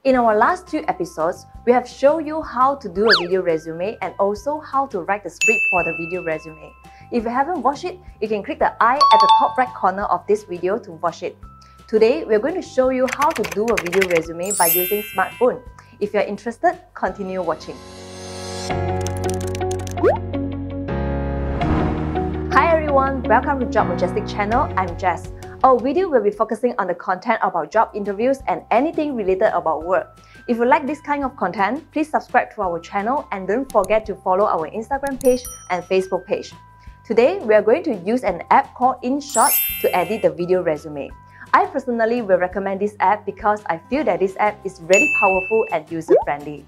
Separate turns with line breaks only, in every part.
In our last 2 episodes, we have shown you how to do a video resume and also how to write the script for the video resume. If you haven't watched it, you can click the I at the top right corner of this video to watch it. Today, we are going to show you how to do a video resume by using smartphone. If you are interested, continue watching. Hi everyone, welcome to Job Majestic channel. I'm Jess. Our video will be focusing on the content about job interviews and anything related about work. If you like this kind of content, please subscribe to our channel and don't forget to follow our Instagram page and Facebook page. Today, we are going to use an app called InShot to edit the video resume. I personally will recommend this app because I feel that this app is really powerful and user-friendly.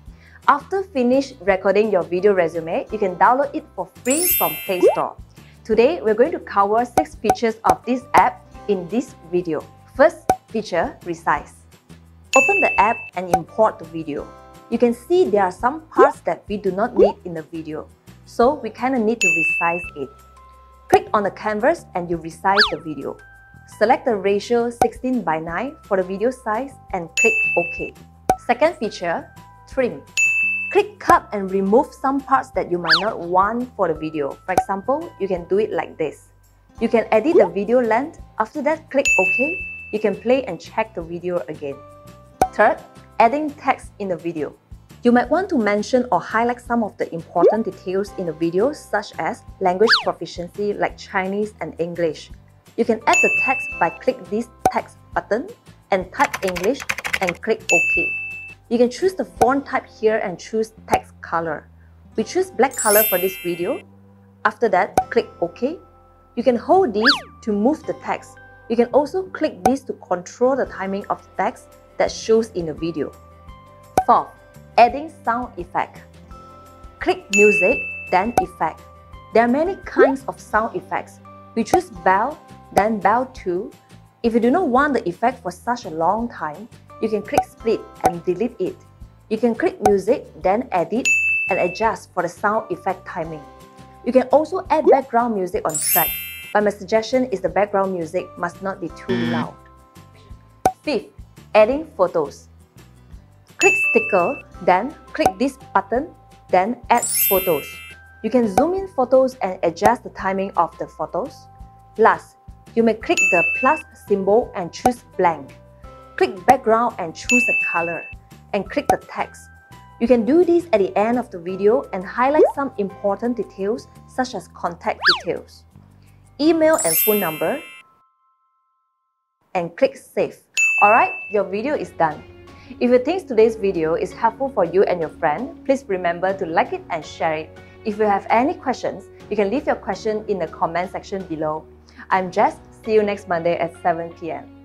After finish recording your video resume, you can download it for free from Play Store. Today, we're going to cover 6 features of this app in this video. First feature, RESIZE. Open the app and import the video. You can see there are some parts that we do not need in the video, so we kind of need to resize it. Click on the canvas and you resize the video. Select the ratio 16:9 for the video size and click OK. Second feature, trim. Click cut and remove some parts that you might not want for the video. For example, you can do it like this. You can edit the video length. After that, click OK. You can play and check the video again. Third, adding text in the video. You might want to mention or highlight some of the important details in the video, such as language proficiency like Chinese and English. You can add the text by click this text button and type English and click OK. You can choose the font type here and choose text color. We choose black color for this video. After that, click OK. You can hold this to move the text. You can also click this to control the timing of the text that shows in the video. Fourth, adding sound effect. Click Music, then Effect. There are many kinds of sound effects. We choose Bell, then Bell 2. If you do not want the effect for such a long time, you can click Split and delete it. You can click Music, then Edit and adjust for the sound effect timing. You can also add background music on track, but my suggestion is the background music must not be too loud. Fifth, adding photos. Click Sticker, then click this button, then Add Photos. You can zoom in photos and adjust the timing of the photos. Last, you may click the plus symbol and choose blank. Click background and choose a color, and click the text. You can do this at the end of the video and highlight some important details such as contact details, email and phone number, and click Save. Alright, your video is done. If you think today's video is helpful for you and your friend, please remember to like it and share it. If you have any questions, you can leave your question in the comment section below. I'm Jess. See you next Monday at 7 p.m.